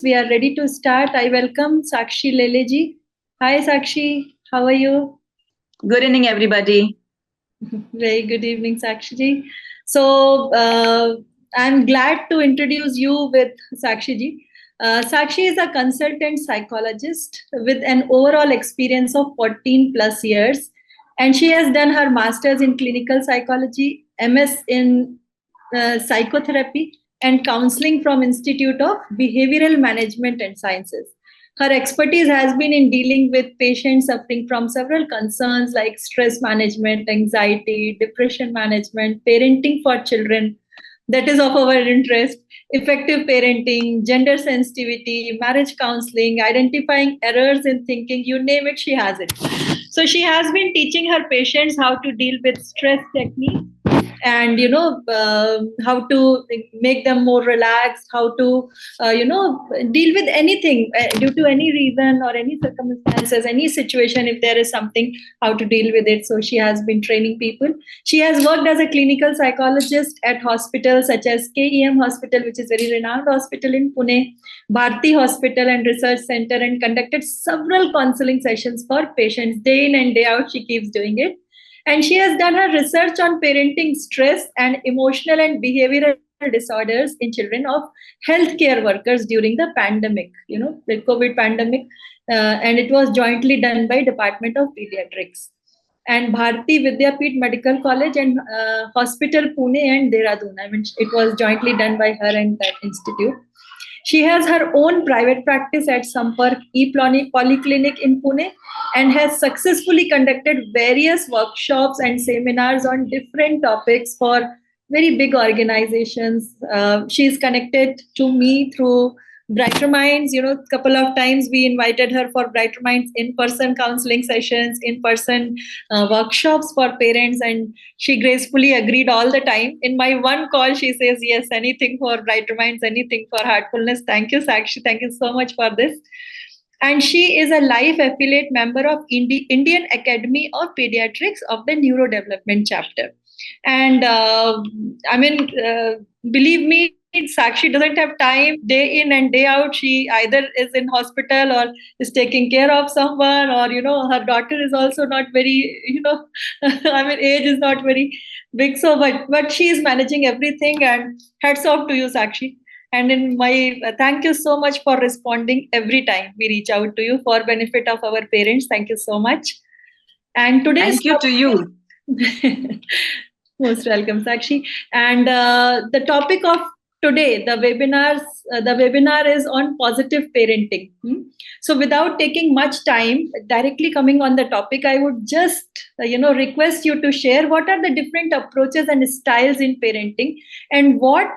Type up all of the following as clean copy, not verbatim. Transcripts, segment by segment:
we are ready to start. I welcome Sakshi Leleji. Hi, Sakshi. How are you? Good evening, everybody. Very good evening, Sakshi. So, I'm glad to introduce you with Sakshi. Sakshi is a consultant psychologist with an overall experience of 14 plus years, and she has done her master's in clinical psychology, MS in psychotherapy, and counseling from Institute of Behavioral Management and Sciences. Her expertise has been in dealing with patients suffering from several concerns like stress management, anxiety, depression management, parenting for children, that is of our interest, effective parenting, gender sensitivity, marriage counseling, identifying errors in thinking, you name it, she has it. So she has been teaching her patients how to deal with stress techniques and how to make them more relaxed, how to deal with anything due to any reason or any circumstances, any situation, if there is something, how to deal with it. So she has been training people. She has worked as a clinical psychologist at hospitals such as KEM Hospital, which is very renowned hospital in Pune, Bharti Hospital and Research Center, and conducted several counseling sessions for patients. Day in and day out, she keeps doing it. And she has done her research on parenting stress and emotional and behavioral disorders in children of healthcare workers during the pandemic, the COVID pandemic. And it was jointly done by Department of Pediatrics and Bharati Vidyapeeth Medical College and Hospital Pune and Dehradun. I mean, it was jointly done by her and that institute. She has her own private practice at Sampark Polyclinic in Pune and has successfully conducted various workshops and seminars on different topics for very big organizations. She is connected to me through Brighter Minds. Couple of times we invited her for Brighter Minds in-person counseling sessions, in-person workshops for parents, and she gracefully agreed all the time. In my one call, she says, yes, anything for Brighter Minds, anything for Heartfulness. Thank you, Sakshi. Thank you so much for this. And she is a life affiliate member of Indian Academy of Pediatrics of the Neurodevelopment chapter. And believe me, Sakshi doesn't have time day in and day out. She either is in hospital or is taking care of someone, or her daughter is also not very, age is not very big. So, but she is managing everything. And hats off to you, Sakshi. And in my thank you so much for responding every time we reach out to you for benefit of our parents. Thank you so much. And today, thank you to you. Most welcome, Sakshi. And the topic of today, the webinar is on positive parenting. So without taking much time, directly coming on the topic, I would just request you to share what are the different approaches and styles in parenting, and what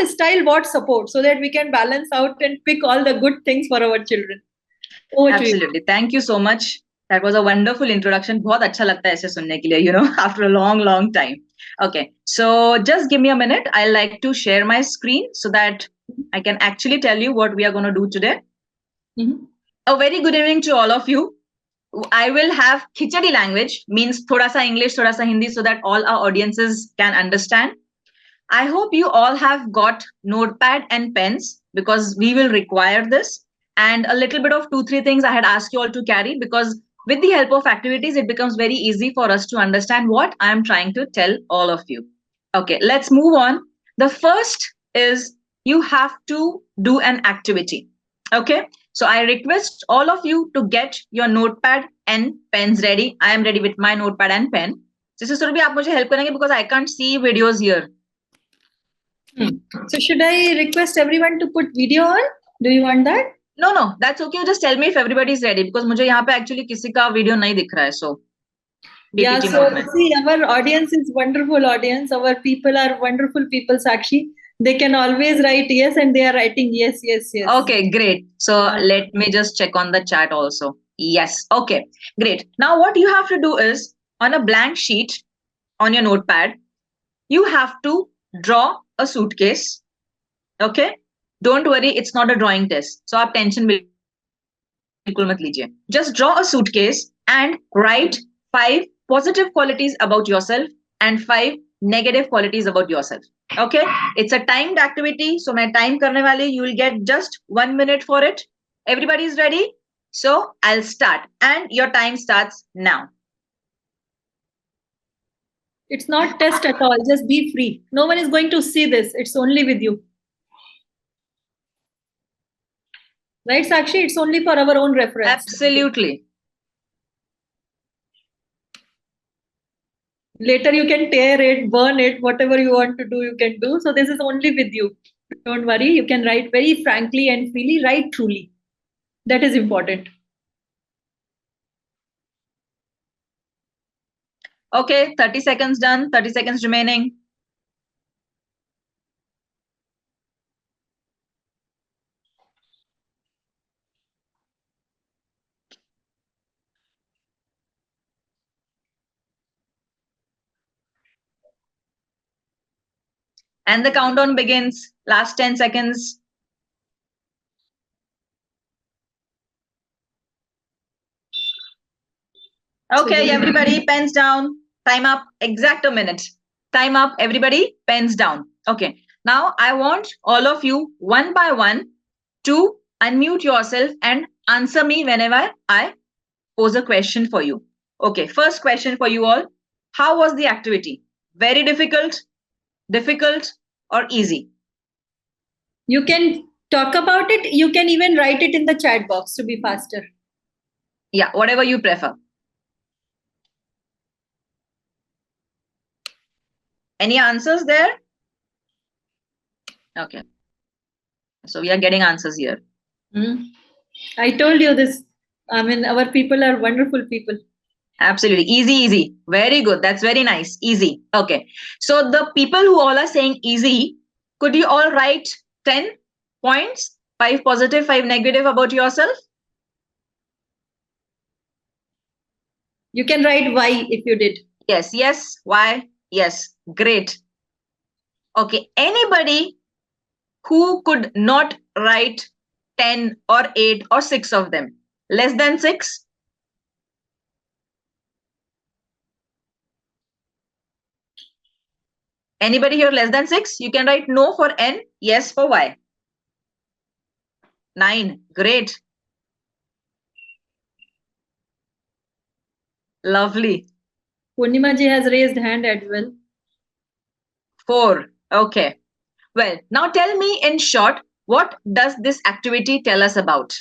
style what support, so that we can balance out and pick all the good things for our children. Over Absolutely. Thank you so much. That was a wonderful introduction. बहुत अच्छा लगता है ऐसे सुनने के लिए, after a long time. Okay, so just give me a minute. I like to share my screen so that I can actually tell you what we are going to do today. A very good evening to all of you. I will have khichadi language, means thoda sa English, thoda sa Hindi, so that all our audiences can understand. I hope you all have got notepad and pens, because we will require this. And a little bit of 2-3 things I had asked you all to carry, because with the help of activities, it becomes very easy for us to understand what I am trying to tell all of you. Okay, let's move on. The first is you have to do an activity. Okay, so I request all of you to get your notepad and pens ready. I am ready with my notepad and pen. Sister Surabhi, aap mujhe help karenge because I can't see videos here. So should I request everyone to put video on? Do you want that? No, that's okay. You just tell me if everybody is ready, because मुझे यहाँ पे actually किसी का video नहीं दिख रहा है. So yeah, so see, our audience is wonderful audience. Our people are wonderful people, Sakshi. They can always write yes, and they are writing yes. Okay, great. So let me just check on the chat also. Yes. Okay, great. Now what you have to do is, on a blank sheet on your notepad, you have to draw a suitcase. Okay, don't worry, it's not a drawing test, so आप tension बिल्कुल मत लीजिए. Just draw a suitcase and write 5 positive qualities about yourself and 5 negative qualities about yourself. Okay, it's a timed activity, so my time karne wali, you will get just 1 minute for it. Everybody is ready? So I'll start, and your time starts now. It's not test at all. Just be free. No one is going to see this. It's only with you. Right, Sakshi? It's only for our own reference. Absolutely. Later you can tear it, burn it, whatever you want to do, you can do. So this is only with you. Don't worry. You can write very frankly and freely, write truly. That is important. Okay, 30 seconds done, 30 seconds remaining. And the countdown begins. Last 10 seconds. Okay, everybody, pens down. Time up. Exact a minute. Time up. Everybody, pens down. Okay. Now, I want all of you, one by one, to unmute yourself and answer me whenever I pose a question for you. Okay, first question for you all. How was the activity? Very difficult, difficult, or easy? You can talk about it. You can even write it in the chat box to be faster. Yeah, whatever you prefer. Any answers there? Okay. So we are getting answers here. I told you this. I mean, our people are wonderful people. Absolutely. Easy, easy. Very good. That's very nice. Easy. Okay. So the people who all are saying easy, could you all write 10 points, 5 positive, 5 negative about yourself? You can write why if you did. Yes, yes. Why? Yes. Great. Okay. Anybody who could not write 10 or 8 or 6 of them? Less than 6? Anybody here less than 6? You can write no for N, yes for Y. 9. Great. Lovely. Purnima ji has raised hand as well. 4. Okay. Well, now tell me in short, what does this activity tell us about?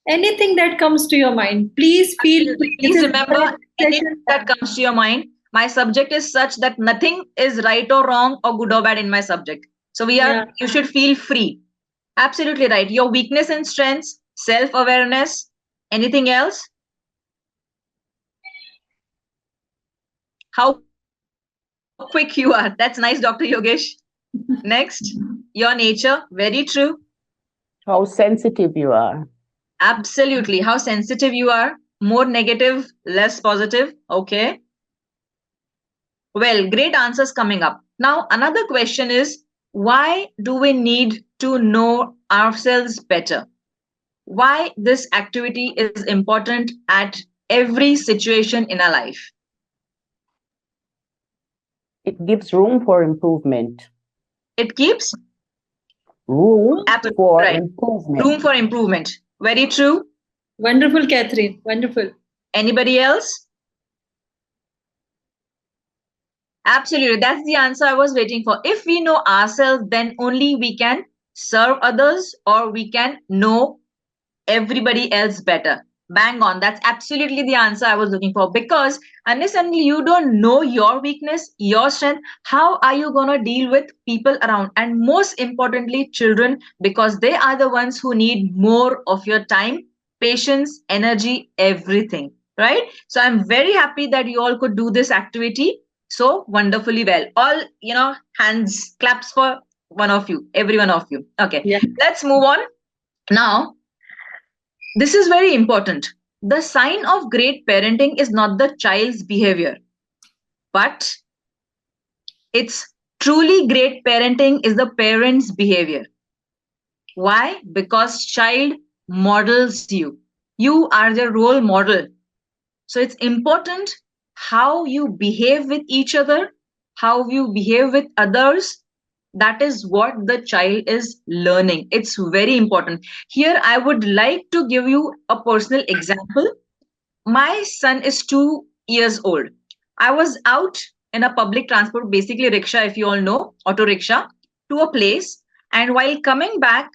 Anything that comes to your mind, please feel free. Please remember, anything that comes to your mind. My subject is such that nothing is right or wrong or good or bad in my subject. So you should feel free. Absolutely right. Your weakness and strengths, self-awareness, anything else? How quick you are. That's nice, Dr. Yogesh. Next, your nature. Very true. How sensitive you are. Absolutely. How sensitive you are. More negative, less positive. Okay. Well, great answers coming up. Now, another question is, why do we need to know ourselves better? Why this activity is important at every situation in our life? It gives room for improvement. It keeps room for improvement. Room for improvement. Very true. Wonderful, Catherine. Wonderful. Anybody else? Absolutely. That's the answer I was waiting for. If we know ourselves, then only we can serve others or we can know everybody else better. Bang on. That's absolutely the answer I was looking for. Because unless and until you don't know your weakness, your strength, how are you going to deal with people around? And most importantly, children, because they are the ones who need more of your time, patience, energy, everything. Right? So I'm very happy that you all could do this activity so wonderfully well. All, hands, claps for one of you, every one of you. Okay. Yeah. Let's move on. Now, this is very important. The sign of great parenting is not the child's behavior, but it's truly great parenting is the parent's behavior. Why? Because child models you. You are the role model. So it's important how you behave with each other, how you behave with others. That is what the child is learning. It's very important. Here, I would like to give you a personal example. My son is 2 years old. I was out in a public transport, basically rickshaw, if you all know, auto rickshaw, to a place. And while coming back,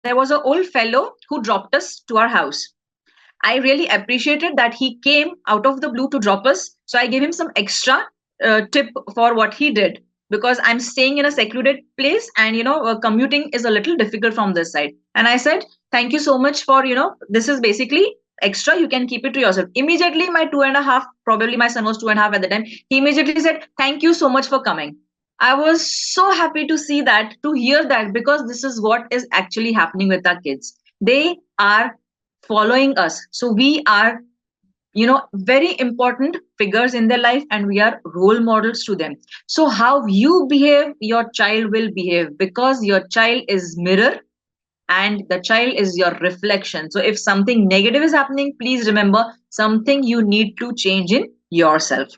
there was an old fellow who dropped us to our house. I really appreciated that he came out of the blue to drop us. So I gave him some extra tip for what he did, because I'm staying in a secluded place, and commuting is a little difficult from this side. And I said, thank you so much for, this is basically extra. You can keep it to yourself. Immediately, my 2.5, probably my son was 2.5 at the time, he immediately said, thank you so much for coming. I was so happy to see that, to hear that, because this is what is actually happening with our kids. They are following us. So we are, very important figures in their life, and we are role models to them. So how you behave, your child will behave, because your child is mirror, and the child is your reflection. So if something negative is happening, please remember something you need to change in yourself.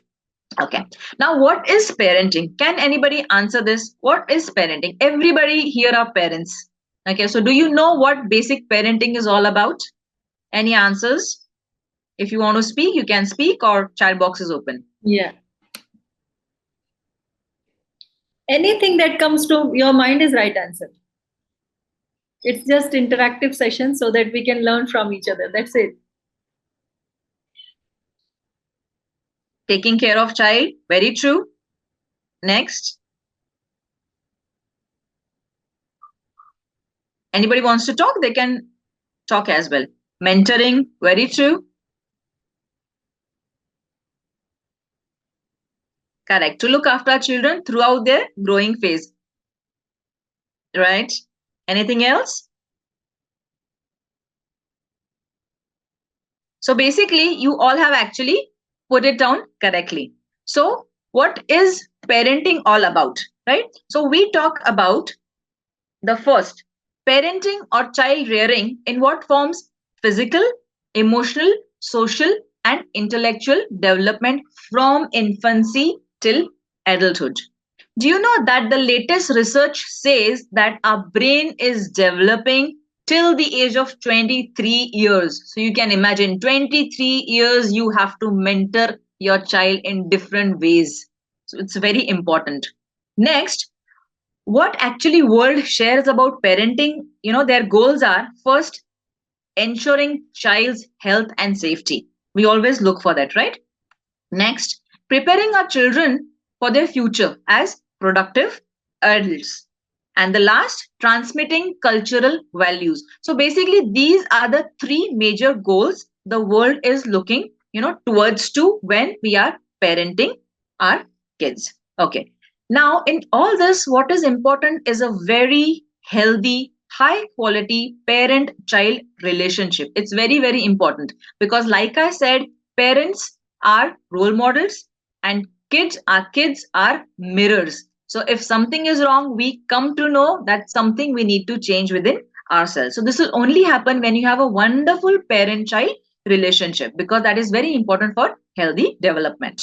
Okay. Now, what is parenting? Can anybody answer this? What is parenting? Everybody here are parents. Okay. So do you know what basic parenting is all about? Any answers? If you want to speak, you can speak, or chat box is open. Yeah. Anything that comes to your mind is right answer. It's just interactive session so that we can learn from each other. That's it. Taking care of child, very true. Next. Anybody wants to talk, they can talk as well. Mentoring, very true. Correct. To look after our children throughout their growing phase. Right? Anything else? So basically, you all have actually put it down correctly. So what is parenting all about? Right? So we talk about the first, parenting or child rearing in what forms? Physical, emotional, social, and intellectual development from infancy till adulthood. Do you know that the latest research says that our brain is developing till the age of 23 years? So you can imagine 23 years you have to mentor your child in different ways. So it's very important. Next, what actually world shares about parenting, their goals are: first, ensuring child's health and safety. We always look for that, right? Next, preparing our children for their future as productive adults. And the last, transmitting cultural values. So basically, these are the three major goals the world is looking, towards to when we are parenting our kids. Okay. Now, in all this, what is important is a very healthy, high quality parent child relationship. It's very, very important, because, like I said, parents are role models, and kids are mirrors. So if something is wrong, we come to know that something we need to change within ourselves. So this will only happen when you have a wonderful parent child relationship, because that is very important for healthy development.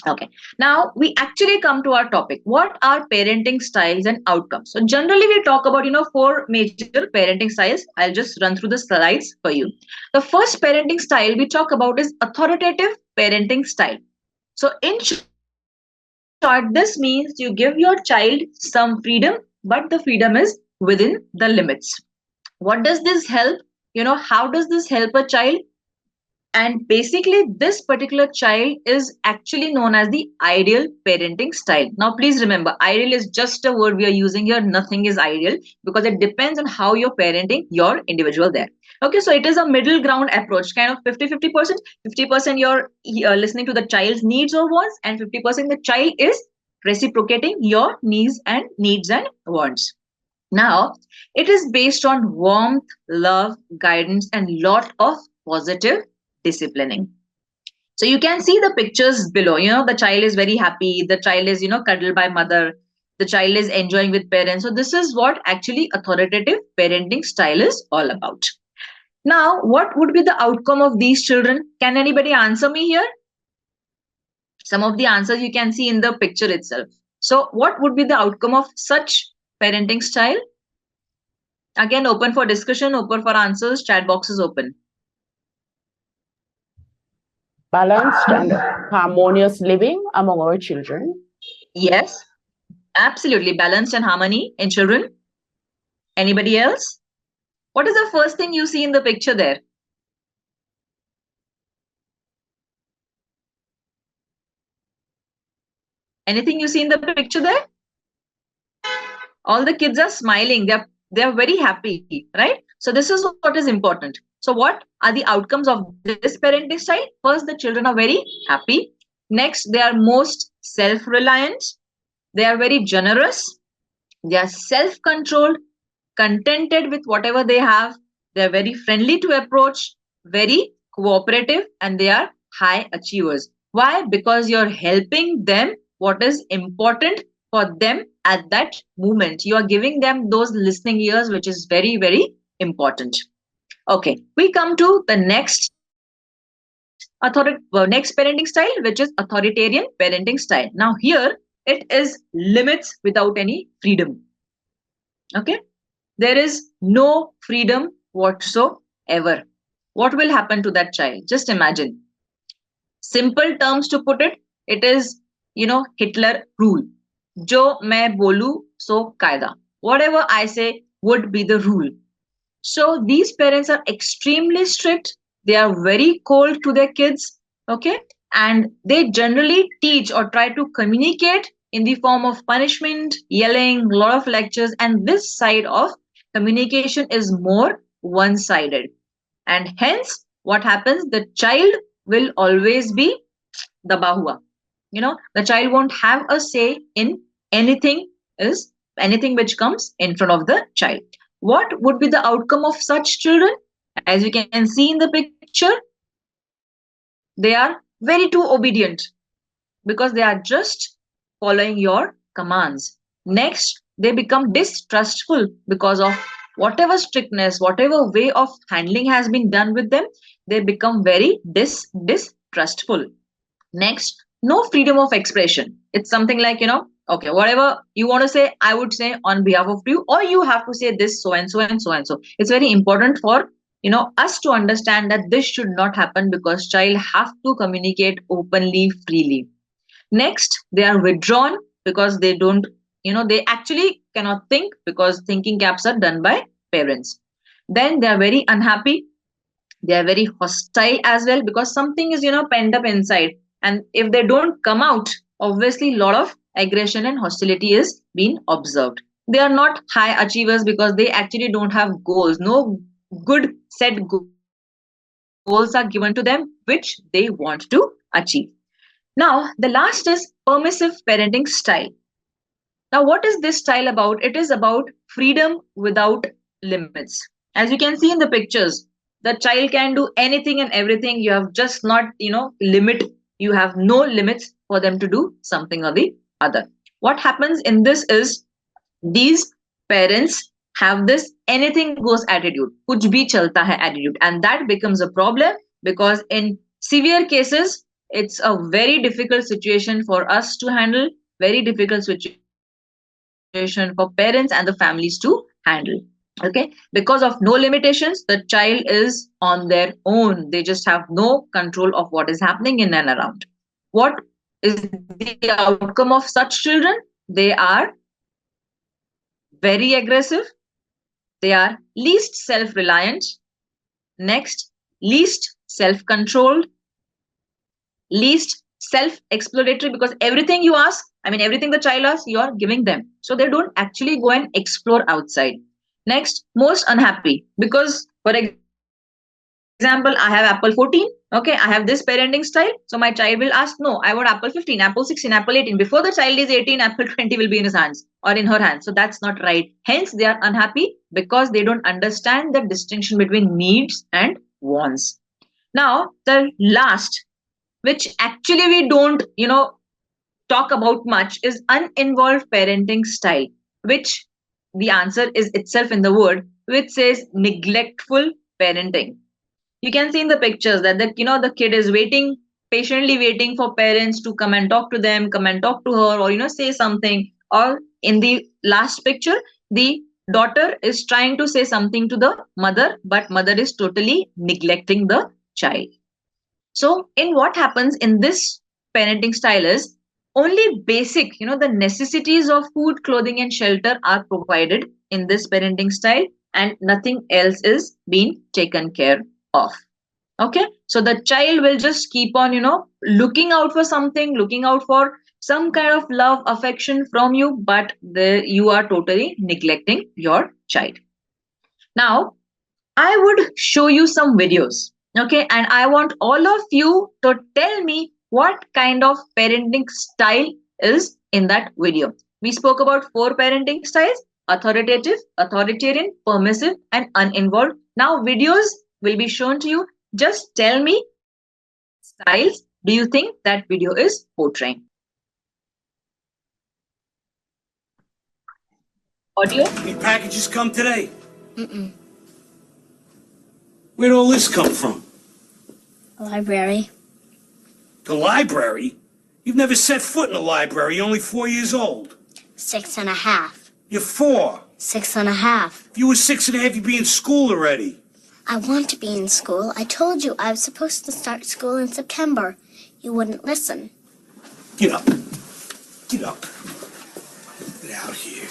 Okay, now we actually come to our topic. What are parenting styles and outcomes? So generally we talk about, 4 major parenting styles. I'll just run through the slides for you. The first parenting style we talk about is authoritative parenting style. So in short, this means you give your child some freedom, but the freedom is within the limits. What does this help? How does this help a child? And basically, this particular child is actually known as the ideal parenting style. Now, please remember, ideal is just a word we are using here. Nothing is ideal, because it depends on how you're parenting your individual there. Okay, so it is a middle ground approach, kind of 50-50%. 50% you're listening to the child's needs or wants, and 50% the child is reciprocating your needs and wants. Now, it is based on warmth, love, guidance, and lot of positive disciplining. So you can see the pictures below. The child is very happy. The child is, cuddled by mother. The child is enjoying with parents. So this is what actually authoritative parenting style is all about. Now, what would be the outcome of these children? Can anybody answer me here? Some of the answers you can see in the picture itself. So, what would be the outcome of such parenting style? Again, open for discussion, open for answers, chat box is open. Balanced and harmonious living among our children. Yes, absolutely. Balanced and harmony in children. Anybody else? What is the first thing you see in the picture there? Anything you see in the picture there? All the kids are smiling. They're very happy, right? So this is what is important. So what are the outcomes of this parenting style? First, the children are very happy. Next, they are most self-reliant. They are very generous. They are self-controlled, contented with whatever they have. They are very friendly to approach, very cooperative, and they are high achievers. Why? Because you're helping them what is important for them at that moment. You are giving them those listening ears, which is very, very important. Okay, we come to the next next parenting style, which is authoritarian parenting style. Now here it is limits without any freedom. Okay, there is no freedom whatsoever. What will happen to that child? Just imagine. Simple terms to put it, it is, Hitler rule. Jo main bolu, so kaida. Whatever I say would be the rule. So these parents are extremely strict. They are very cold to their kids. Okay. And they generally teach or try to communicate in the form of punishment, yelling, a lot of lectures. And this side of communication is more one-sided. And hence, what happens? The child will always be daba hua. The child won't have a say in anything which comes in front of the child. What would be the outcome of such children? As you can see in the picture, they are very too obedient because they are just following your commands. Next, they become distrustful because of whatever strictness, whatever way of handling has been done with them, they become very distrustful. Next, no freedom of expression. It's something like, okay, whatever you want to say, I would say on behalf of you, or you have to say this so and so and so and so. It's very important for us to understand that this should not happen because child have to communicate openly, freely. Next, they are withdrawn because they don't, they actually cannot think because thinking caps are done by parents. Then they are very unhappy. They are very hostile as well because something is, pent up inside. And if they don't come out, obviously a lot of aggression and hostility is being observed. They are not high achievers because they actually don't have goals. No good set goals are given to them, which they want to achieve. Now, the last is permissive parenting style. Now, what is this style about? It is about freedom without limits. As you can see in the pictures, the child can do anything and everything. You have just not, limit. You have no limits for them to do something or the other. What happens in this is these parents have this anything goes attitude, kuch bhi chalta hai attitude, and that becomes a problem because in severe cases, it's a very difficult situation for us to handle, very difficult situation for parents and the families to handle. Okay, because of no limitations, the child is on their own. They just have no control of what is happening in and around. What is the outcome of such children? They are very aggressive. They are least self-reliant. Next, least self-controlled, least self-exploratory because everything you ask, everything the child asks, you are giving them. So they don't actually go and explore outside. Next, most unhappy because, for example, I have Apple 14. Okay, I have this parenting style. So my child will ask, no, I want Apple 15, Apple 16, Apple 18. Before the child is 18, Apple 20 will be in his hands or in her hands. So that's not right. Hence, they are unhappy because they don't understand the distinction between needs and wants. Now, the last, which actually we don't, talk about much, is uninvolved parenting style, which the answer is itself in the word, which says neglectful parenting. You can see in the pictures that the kid is waiting, patiently waiting for parents to come and talk to them, come and talk to her, or say something. Or in the last picture, the daughter is trying to say something to the mother, but mother is totally neglecting the child. So in what happens in this parenting style is only basic, the necessities of food, clothing, and shelter are provided in this parenting style, and nothing else is being taken care of. Okay, so the child will just keep on, looking out for something, looking out for some kind of love, affection from you, but you are totally neglecting your child. Now, I would show you some videos. Okay, and I want all of you to tell me what kind of parenting style is in that video. We spoke about 4 parenting styles: authoritative, authoritarian, permissive, and uninvolved. Now, videos will be shown to you. Just tell me what styles do you think that video is portraying. Audio? Any packages come today? Mm-mm. Where'd all this come from? A library. The library? You've never set foot in a library. You're only 4 years old. 6.5. You're 4. 6.5. If you were 6.5, you'd be in school already. I want to be in school. I told you I was supposed to start school in September. You wouldn't listen. Get up. Get up. Get out here.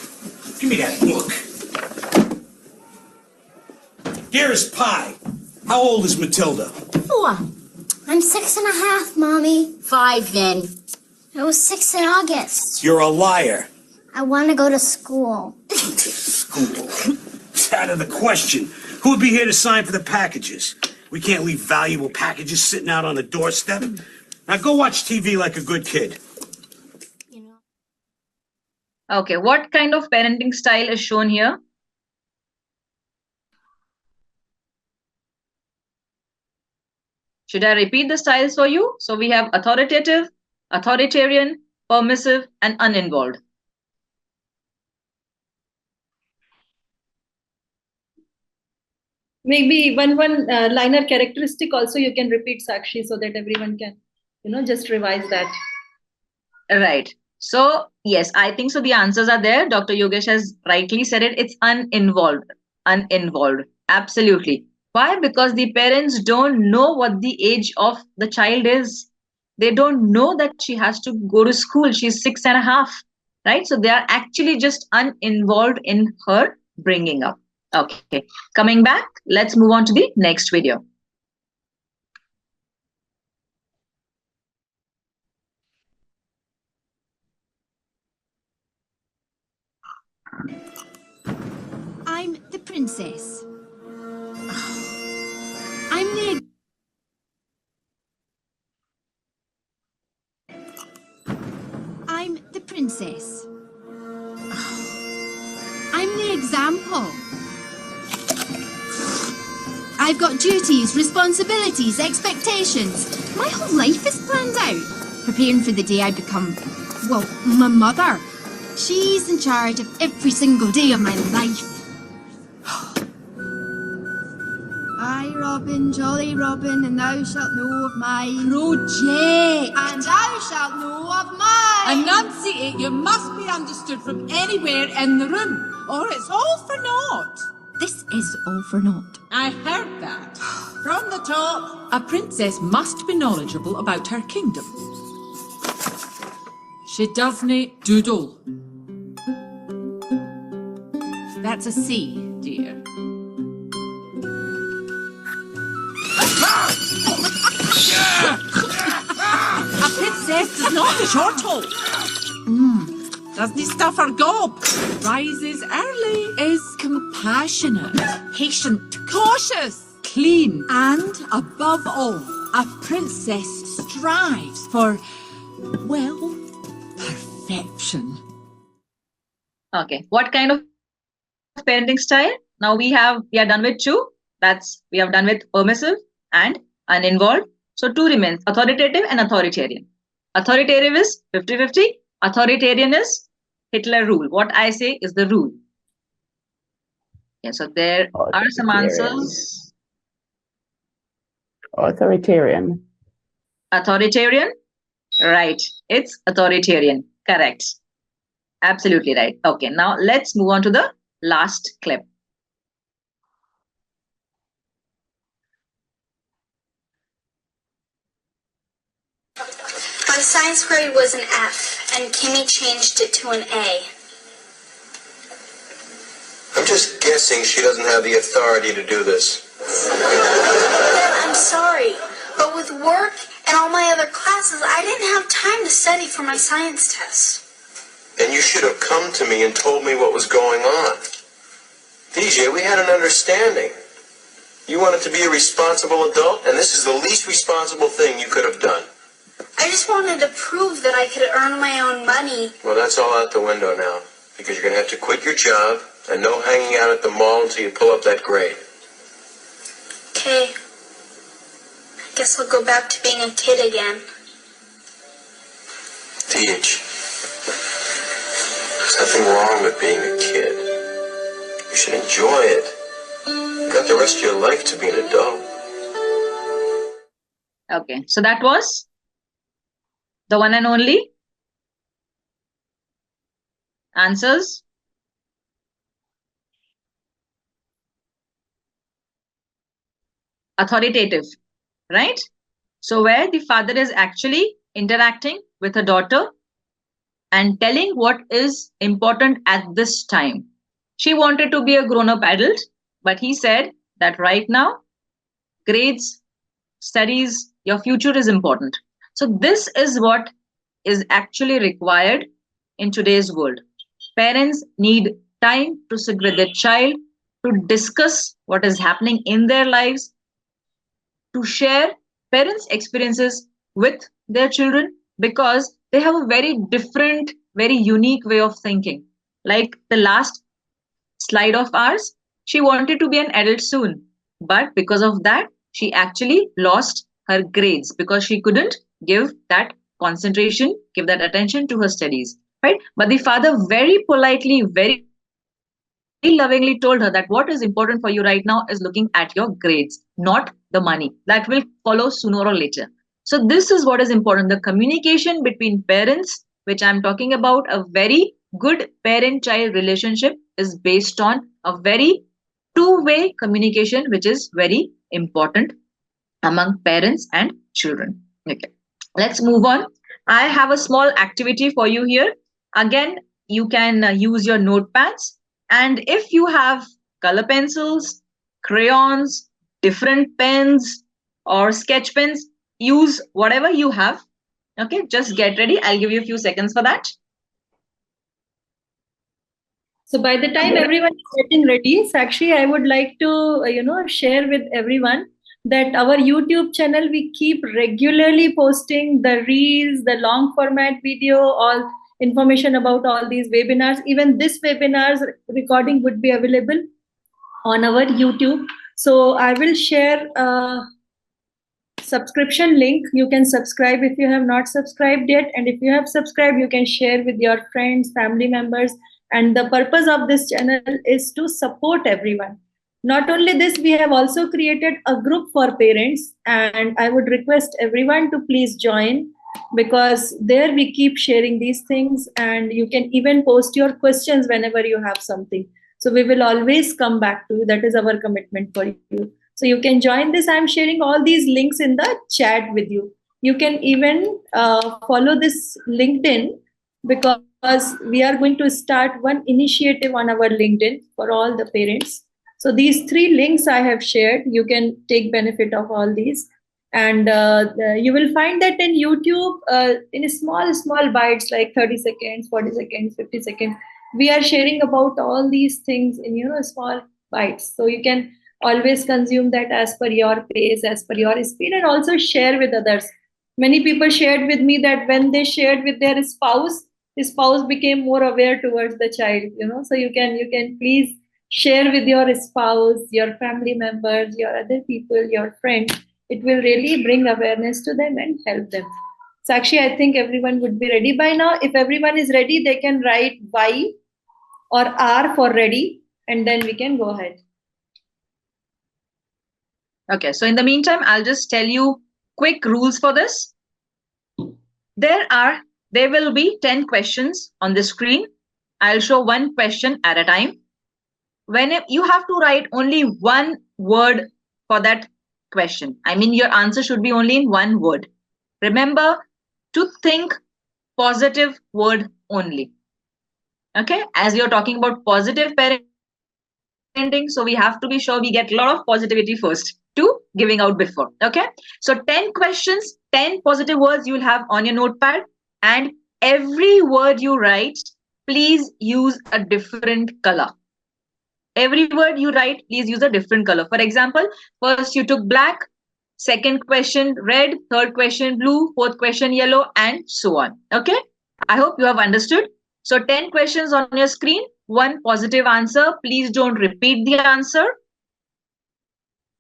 Give me that book. Dearest Pie, how old is Matilda? 4. I'm 6.5, Mommy. 5 then. I was 6 in August. You're a liar. I want to go to school. School. It's out of the question. Who would be here to sign for the packages? We can't leave valuable packages sitting out on the doorstep. Now go watch TV like a good kid. Okay, what kind of parenting style is shown here? Should I repeat the styles for you? So we have authoritative, authoritarian, permissive, and uninvolved. Maybe one liner characteristic also you can repeat, Sakshi, so that everyone can, just revise that. Right. So yes, I think so. The answers are there. Dr. Yogesh has rightly said it. It's uninvolved. Uninvolved. Absolutely. Why? Because the parents don't know what the age of the child is. They don't know that she has to go to school. She's 6.5, right? So they are actually just uninvolved in her bringing up. Okay. Coming back, let's move on to the next video. I'm the princess. I'm the princess. I'm the example. I've got duties, responsibilities, expectations. My whole life is planned out, preparing for the day I become, well, my mother. She's in charge of every single day of my life. Aye, Robin, jolly Robin, and thou shalt know of my project. And thou shalt know of mine. Enunciate, you must be understood from anywhere in the room, or it's all for naught. This is all for naught. I heard that. From the top. A princess must be knowledgeable about her kingdom. She doesn't doodle. That's a C, dear. A princess does not chortle. Doesn't stuff her gob. Rises early. Is compassionate. Patient. Cautious. Clean. And above all, a princess strives for, well, perfection. Okay. What kind of parenting style? Now we are done with 2. We have done with permissive and uninvolved. So 2 remains, authoritative and authoritarian. Authoritative is 50-50. Authoritarian is Hitler rule. What I say is the rule. Yeah, so there are some answers. Authoritarian. Authoritarian? Right. It's authoritarian. Correct. Absolutely right. Okay, now let's move on to the last clip. My science grade was an F, and Kimmy changed it to an A. I'm just guessing she doesn't have the authority to do this. I'm sorry, but with work and all my other classes, I didn't have time to study for my science tests. Then you should have come to me and told me what was going on. DJ, we had an understanding. You wanted to be a responsible adult, and this is the least responsible thing you could have done. I just wanted to prove that I could earn my own money. Well, that's all out the window now, because you're going to have to quit your job and no hanging out at the mall until you pull up that grade. Okay. I guess I'll go back to being a kid again. Teach. There's nothing wrong with being a kid. You should enjoy it. You've got the rest of your life to be an adult. Okay, so that was the one and only answers. Authoritative, right? So where the father is actually interacting with a daughter and telling what is important at this time. She wanted to be a grown-up adult, but he said that right now, grades, studies, your future is important. So this is what is actually required in today's world. Parents need time to sit with their child, to discuss what is happening in their lives, to share parents' experiences with their children, because they have a very different, very unique way of thinking. Like the last slide of ours, she wanted to be an adult soon, but because of that, she actually lost her grades because she couldn't give that concentration, give that attention to her studies, right? But the father very politely, very lovingly told her that what is important for you right now is looking at your grades, not the money. That will follow sooner or later. So this is what is important. The communication between parents, which I'm talking about, a very good parent-child relationship is based on a very two-way communication, which is very important among parents and children. Okay, let's move on. I have a small activity for you here. Again, you can use your notepads. And if you have color pencils, crayons, different pens or sketch pens, use whatever you have. Okay, just get ready. I'll give you a few seconds for that. So by the time everyone is getting ready, Sakshi, I would like to, share with everyone that our YouTube channel, we keep regularly posting the reels, the long format video, all information about all these webinars. Even this webinar's recording would be available on our YouTube. So I will share a subscription link. You can subscribe if you have not subscribed yet. And if you have subscribed, you can share with your friends, family members. And the purpose of this channel is to support everyone. Not only this, we have also created a group for parents, and I would request everyone to please join, because there we keep sharing these things, and you can even post your questions whenever you have something. So we will always come back to you. That is our commitment for you. So you can join this. I'm sharing all these links in the chat with you. You can even follow this LinkedIn, because we are going to start one initiative on our LinkedIn for all the parents. So these 3 links I have shared, you can take benefit of all these. And you will find that in YouTube, in small bites, like 30 seconds, 40 seconds, 50 seconds, we are sharing about all these things in, small bites. So you can always consume that as per your pace, as per your speed, and also share with others. Many people shared with me that when they shared with their spouse, his spouse became more aware towards the child, so you can please share with your spouse, your family members, your other people, your friends. It will really bring awareness to them and help them. Sakshi, I think everyone would be ready by now. If everyone is ready, they can write Y or R for ready, and then we can go ahead. Okay, so in the meantime, I'll just tell you quick rules for this. There will be 10 questions on the screen. I'll show one question at a time. You have to write only one word for that question. I mean, your answer should be only in one word. Remember to think positive word only. Okay, as you're talking about positive parenting, so we have to be sure we get a lot of positivity first to giving out before. Okay, so 10 questions, 10 positive words you will have on your notepad, and every word you write, please use a different color. Every word you write, please use a different color. For example, first you took black, second question red, third question blue, fourth question yellow, and so on. Okay, I hope you have understood. So 10 questions on your screen, one positive answer. Please don't repeat the answer.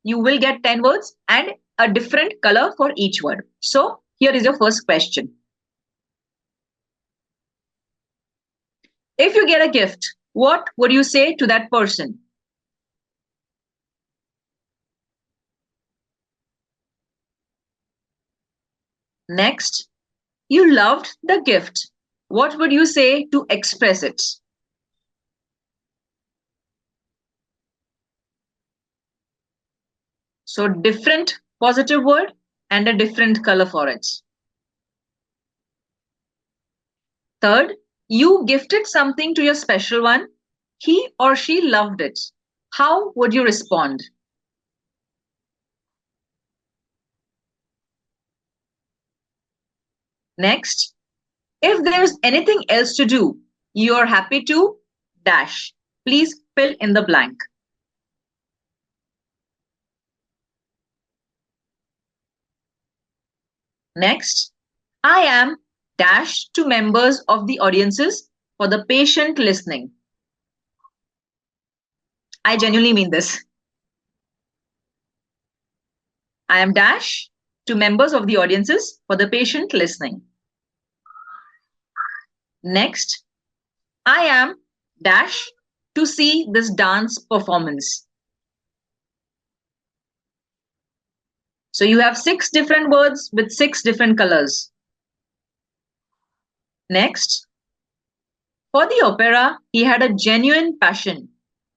You will get 10 words and a different color for each word. So here is your first question. If you get a gift, what would you say to that person? Next, you loved the gift. What would you say to express it? So different positive word and a different color for it. Third, you gifted something to your special one. He or she loved it. How would you respond? Next, if there's anything else to do, you're happy to dash. Please fill in the blank. Next, I am dash to members of the audiences for the patient listening. I genuinely mean this. I am dash to members of the audiences for the patient listening. Next, I am dash to see this dance performance. So you have 6 different words with 6 different colors. Next, for the opera, he had a genuine passion,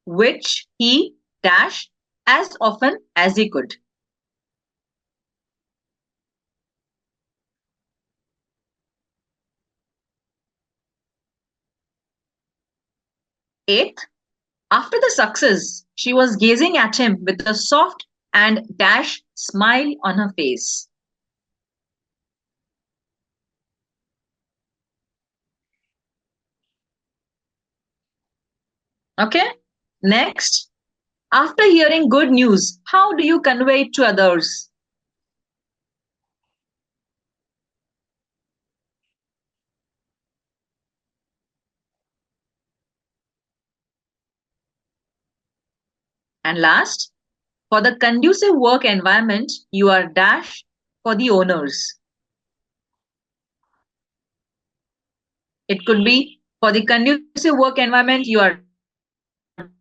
which he dash as often as he could. Eighth, after the success, she was gazing at him with a soft and dash smile on her face. Okay, next, after hearing good news, how do you convey it to others? And last, for the conducive work environment, you are dash for the owners. It could be for the conducive work environment, you are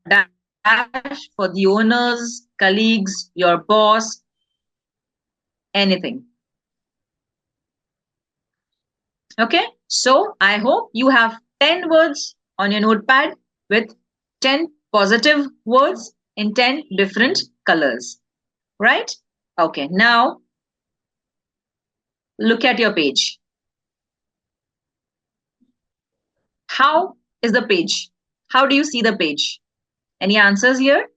dash for the owners, colleagues, your boss, anything. Okay, so I hope you have 10 words on your notepad with 10 positive words in 10 different colors, right? Okay, now look at your page. How is the page? How do you see the page? Any answers here?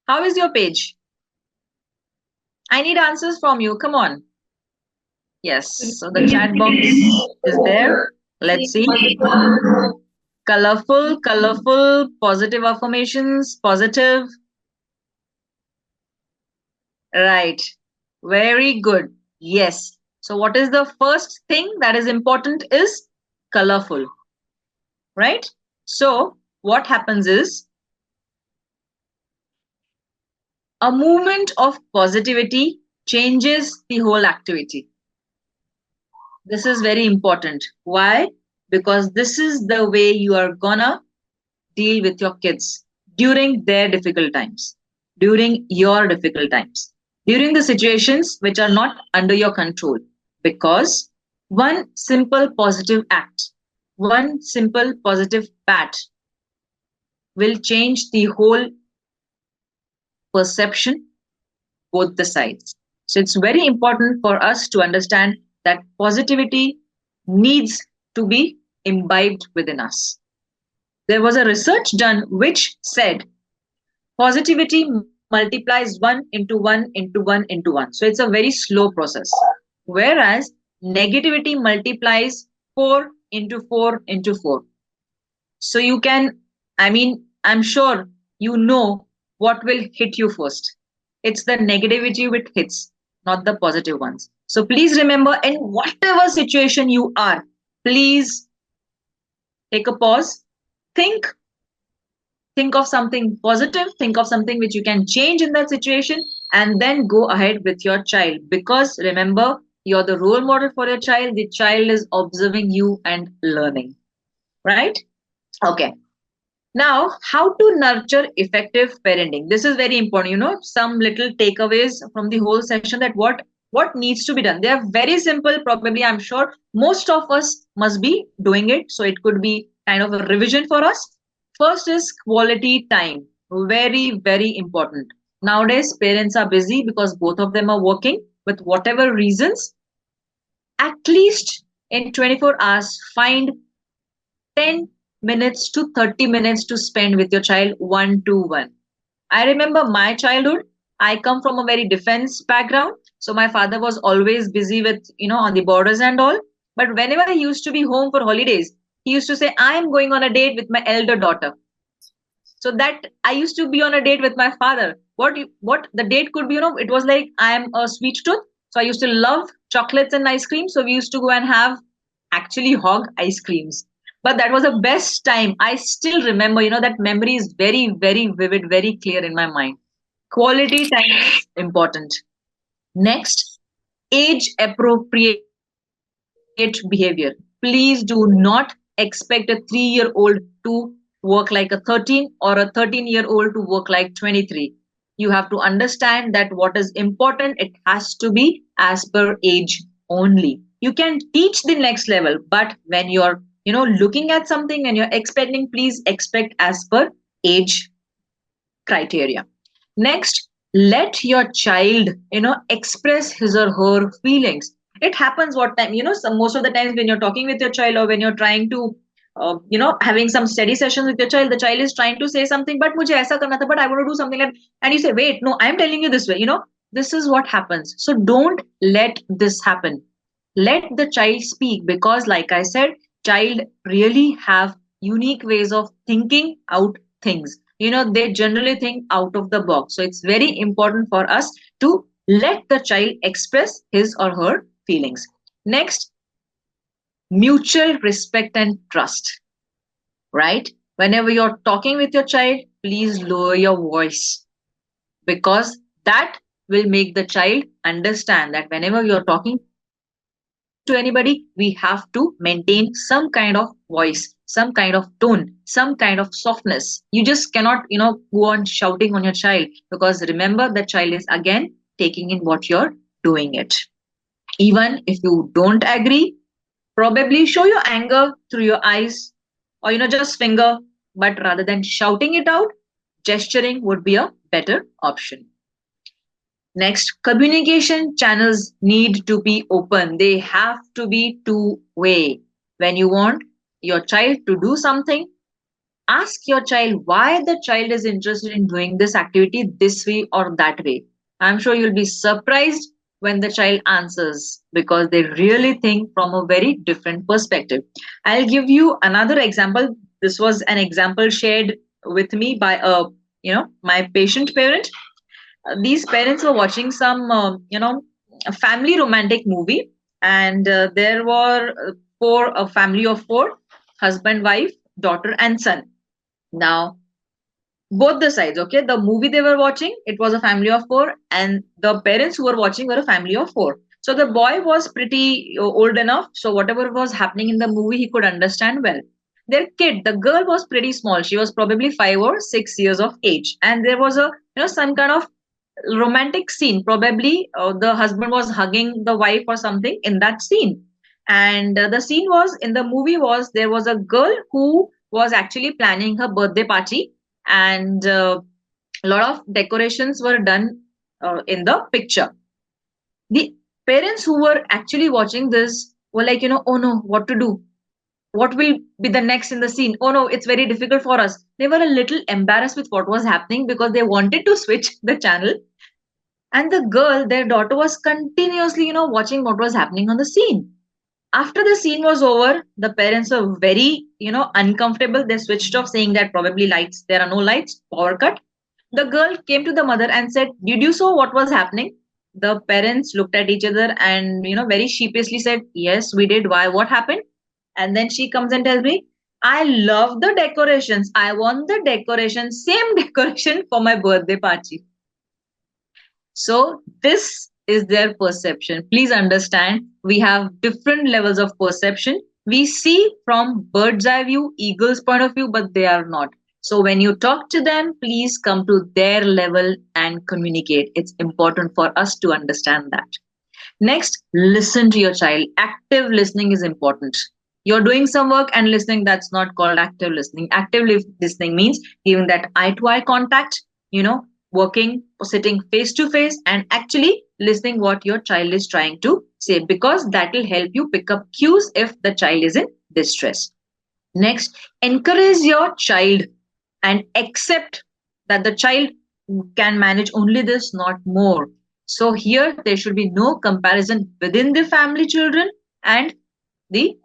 How is your page? I need answers from you. Come on. Yes, so the chat box is there. Let's see. Colorful, colorful, positive affirmations, positive. Right. Very good. Yes. So what is the first thing that is important is colorful. Right? So what happens is a movement of positivity changes the whole activity. This is very important. Why? Because this is the way you are gonna deal with your kids during their difficult times, during your difficult times, during the situations which are not under your control. Because one simple positive act, one simple positive pat will change the whole perception, both the sides. So it's very important for us to understand that positivity needs to be imbibed within us. There was a research done which said positivity multiplies 1 into 1 into 1 into 1. So it's a very slow process. Whereas negativity multiplies 4 into 4 into 4. So you can, I'm sure you know what will hit you first. It's the negativity which hits, not the positive ones. So please remember, in whatever situation you are, please take a pause, think think of something positive, think of something which you can change in that situation, and then go ahead with your child. Because remember, you're the role model for your child. The child is observing you and learning, right? Okay. Now, how to nurture effective parenting? This is very important. Some little takeaways from the whole session, that what needs to be done. They are very simple. Probably, I'm sure most of us must be doing it. So it could be kind of a revision for us. First is quality time. Very, very important. Nowadays, parents are busy because both of them are working with whatever reasons. At least in 24 hours, find 10 minutes to 30 minutes to spend with your child one to one. I remember my childhood. I come from a very defense background. So my father was always busy with, on the borders and all. But whenever he used to be home for holidays, he used to say, I am going on a date with my elder daughter. So that I used to be on a date with my father. What the date could be, it was like, I am a sweet tooth. So I used to love chocolates and ice cream. So we used to go and have actually hog ice creams. But that was the best time. I still remember, that memory is very, very vivid, very clear in my mind. Quality time is important. Next, age appropriate behavior. Please do not expect a 3-year-old to work like a 13 or a 13-year-old to work like 23. You have to understand that what is important, it has to be as per age only. You can teach the next level, but when you're looking at something and you're expecting, please expect as per age criteria. Next, let your child express his or her feelings. It happens what time, most of the times when you're talking with your child, or when you're trying to having some study sessions with your child, the child is trying to say something, but mujhe aisa karna tha, but I want to do something like, and you say, wait, no, I'm telling you this way. This is what happens. So don't let this happen. Let the child speak, because like I said, child really have unique ways of thinking out things. They generally think out of the box. So it's very important for us to let the child express his or her feelings. Next, mutual respect and trust, right? Whenever you're talking with your child, please lower your voice, because that will make the child understand that whenever you're talking to anybody, we have to maintain some kind of voice, some kind of tone, some kind of softness. You just cannot, go on shouting on your child, because remember, the child is again taking in what you're doing it. Even if you don't agree, probably show your anger through your eyes, or just finger, but rather than shouting it out, gesturing would be a better option. Next, communication channels need to be open. They have to be two-way. When you want your child to do something, ask your child why the child is interested in doing this activity this way or that way. I'm sure you'll be surprised when the child answers, because they really think from a very different perspective. I'll give you another example. This was an example shared with me by my patient parent. These parents were watching some a family romantic movie, and there were a family of four: husband, wife, daughter and son. Now both the sides. Okay, the movie they were watching, it was a family of four, and the parents who were watching were a family of four. So the boy was pretty old enough, so whatever was happening in the movie he could understand well. Their kid, the girl, was pretty small. She was probably 5 or 6 years of age, and there was a, some kind of romantic scene. Probably the husband was hugging the wife or something in that scene. And the scene was in the movie was there was a girl who was actually planning her birthday party, and a lot of decorations were done in the picture. The parents who were actually watching this were like, oh no, what to do? What will be the next in the scene? Oh no, it's very difficult for us. They were a little embarrassed with what was happening because they wanted to switch the channel. And the girl, their daughter, was continuously, watching what was happening on the scene. After the scene was over, the parents were very, uncomfortable. They switched off, saying that probably lights, there are no lights, power cut. The girl came to the mother and said, did you saw what was happening? The parents looked at each other and, very sheepishly said, yes, we did. Why? What happened? And then she comes and tells me, I love the decorations. I want the decoration, same decoration for my birthday party. So this is their perception. Please understand, we have different levels of perception. We see from bird's eye view, eagle's point of view, but they are not. So when you talk to them, please come to their level and communicate. It's important for us to understand that. Next, listen to your child. Active listening is important. You're doing some work and listening, that's not called active listening. Active listening means giving that eye-to-eye contact, working or sitting face to face and actually listening what your child is trying to say, because that will help you pick up cues if the child is in distress. Next, encourage your child and accept that the child can manage only this, not more. So here there should be no comparison within the family children and the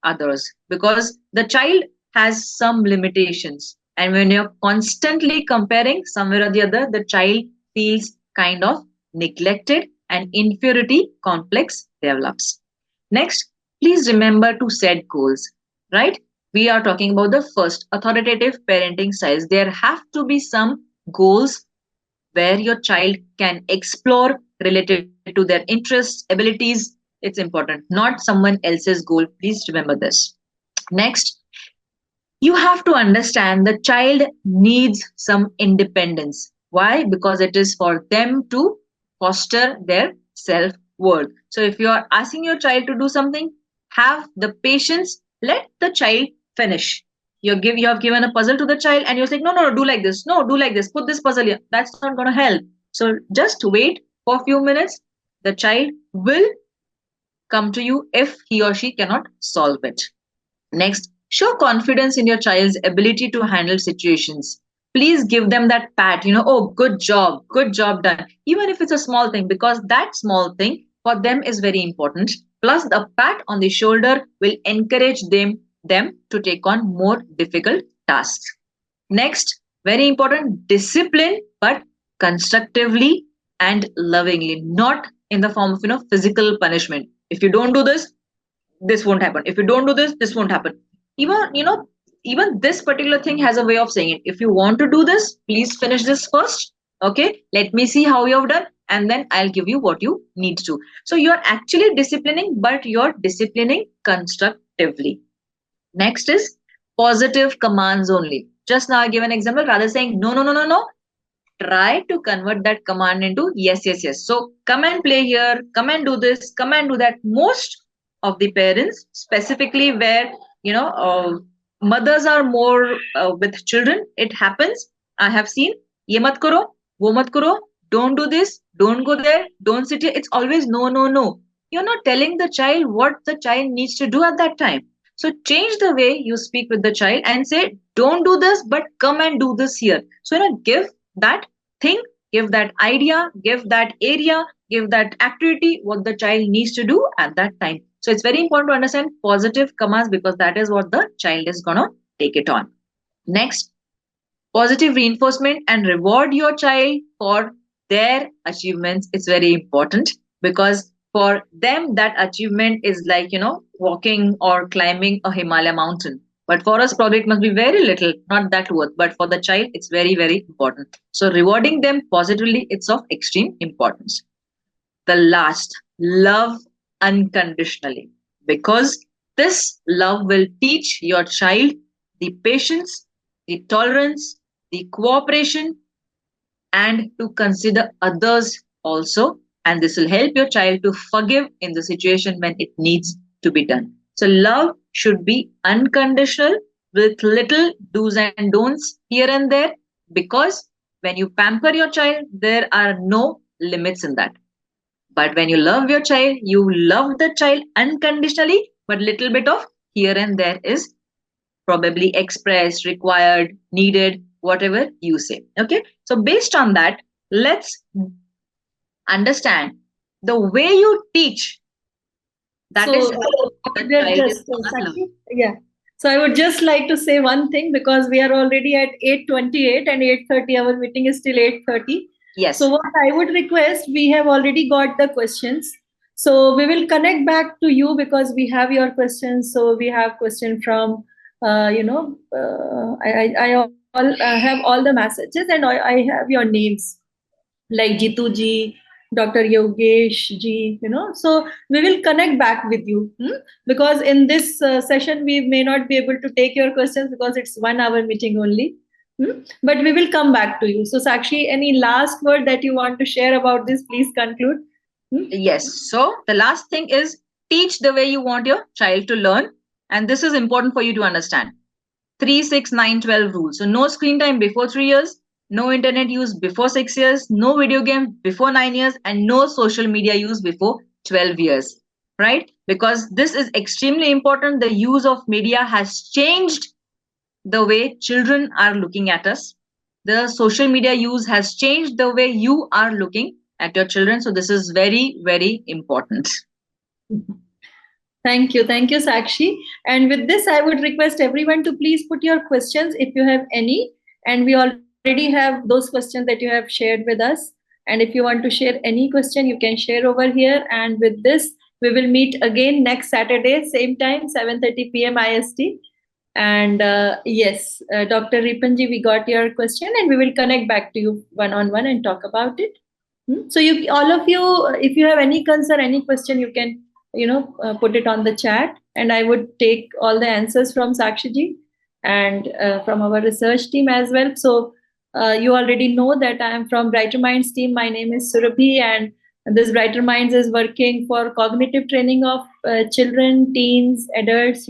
others, because the child has some limitations. And when you're constantly comparing somewhere or the other, the child feels kind of neglected and inferiority complex develops. Next, please remember to set goals, right? We are talking about the first authoritative parenting styles. There have to be some goals where your child can explore related to their interests, abilities. It's important, not someone else's goal. Please remember this. Next, you have to understand the child needs some independence. Why? Because it is for them to foster their self-worth. So if you are asking your child to do something, have the patience, let the child finish. You have given a puzzle to the child and you're saying, no, do like this. No, do like this. Put this puzzle here. That's not going to help. So just wait for a few minutes. The child will come to you if he or she cannot solve it. Next, show confidence in your child's ability to handle situations. Please give them that pat, oh, good job done. Even if it's a small thing, because that small thing for them is very important. Plus, the pat on the shoulder will encourage them to take on more difficult tasks. Next, very important, discipline, but constructively and lovingly, not in the form of physical punishment. If you don't do this, this won't happen. If you don't do this, this won't happen. Even this particular thing has a way of saying it. If you want to do this, please finish this first. Okay, let me see how you have done, and then I'll give you what you need to. So you're actually disciplining, but you're disciplining constructively. Next is positive commands only. Just now I give an example, rather saying no. Try to convert that command into yes. So come and play here, come and do this, come and do that. Most of the parents, specifically where mothers are more with children, it happens. I have seen ye mat karo, wo mat karo, don't do this, don't go there, don't sit here. It's always no. You're not telling the child what the child needs to do at that time. So change the way you speak with the child and say, don't do this, but come and do this here. So give that thing, give that idea, give that area, give that activity what the child needs to do at that time. So it's very important to understand positive commands, because that is what the child is going to take it on. Next, positive reinforcement and reward your child for their achievements. It's very important, because for them that achievement is like walking or climbing a Himalaya mountain. But for us, probably it must be very little, not that worth. But for the child, it's very, very important. So rewarding them positively, it's of extreme importance. The last, love unconditionally. Because this love will teach your child the patience, the tolerance, the cooperation, and to consider others also. And this will help your child to forgive in the situation when it needs to be done. So love should be unconditional with little do's and don'ts here and there, because when you pamper your child, there are no limits in that. But when you love your child, you love the child unconditionally, but little bit of here and there is probably expressed, required, needed, whatever you say. Okay. So based on that, let's understand the way you teach. That So is how the we are child is just gonna learn. yeah. So I would just like to say one thing, because we are already at 8:28 and 8:30. Our meeting is till 8:30. Yes. So what I would request, we have already got the questions. So we will connect back to you because we have your questions. So we have question from, I have all the messages, and I have your names like Jitu ji, Dr. Yogesh ji, So we will connect back with you, because in this session we may not be able to take your questions because it's 1 hour meeting only. But we will come back to you. So Sakshi, any last word that you want to share about this, please conclude. Yes. So the last thing is teach the way you want your child to learn. And this is important for you to understand. 3, 6, 9, 12 rules. So no screen time before 3 years, no internet use before 6 years, no video game before 9 years, and no social media use before 12 years. Right? Because this is extremely important. The use of media has changed the way children are looking at us. The social media use has changed the way you are looking at your children. So this is very, very important. Thank you. Thank you, Sakshi. And with this, I would request everyone to please put your questions if you have any. And we already have those questions that you have shared with us. And if you want to share any question, you can share over here. And with this, we will meet again next Saturday, same time, 7:30 p.m. IST. And yes, Dr. Ripanji, we got your question, and we will connect back to you one-on-one and talk about it. So you, all of you, if you have any concern, any question, you can put it on the chat, and I would take all the answers from Sakshi ji and from our research team as well. So you already know that I am from Brighter Minds team. My name is Surabhi, and this Brighter Minds is working for cognitive training of children, teens, adults,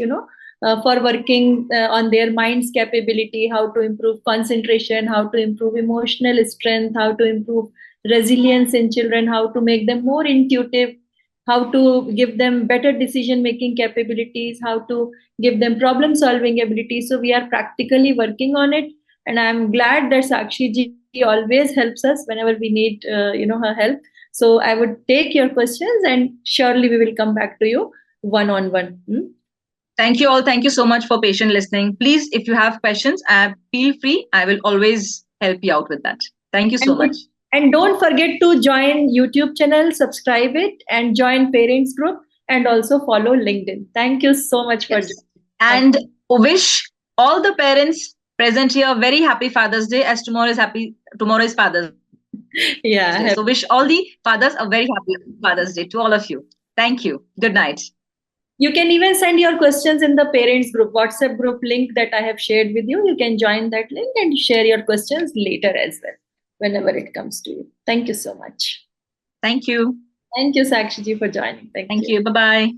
for working on their mind's capability, how to improve concentration, how to improve emotional strength, how to improve resilience in children, how to make them more intuitive, how to give them better decision making capabilities, how to give them problem solving abilities. So we are practically working on it, and I'm glad that Sakshi ji always helps us whenever we need her help. So I would take your questions, and surely we will come back to you one-on-one. Thank you all. Thank you so much for patient listening. Please, if you have questions, feel free. I will always help you out with that. Thank you so much. And don't forget to join YouTube channel, subscribe it, and join parents group, and also follow LinkedIn. Thank you so much for joining. And wish all the parents present here very happy Father's Day, as tomorrow is Father's Day. Yeah. So wish all the fathers a very happy Father's Day to all of you. Thank you. Good night. You can even send your questions in the parents group, WhatsApp group link that I have shared with you. You can join that link and share your questions later as well, whenever it comes to you. Thank you so much. Thank you. Thank you, Sakshi ji, for joining. Thank you. Bye-bye.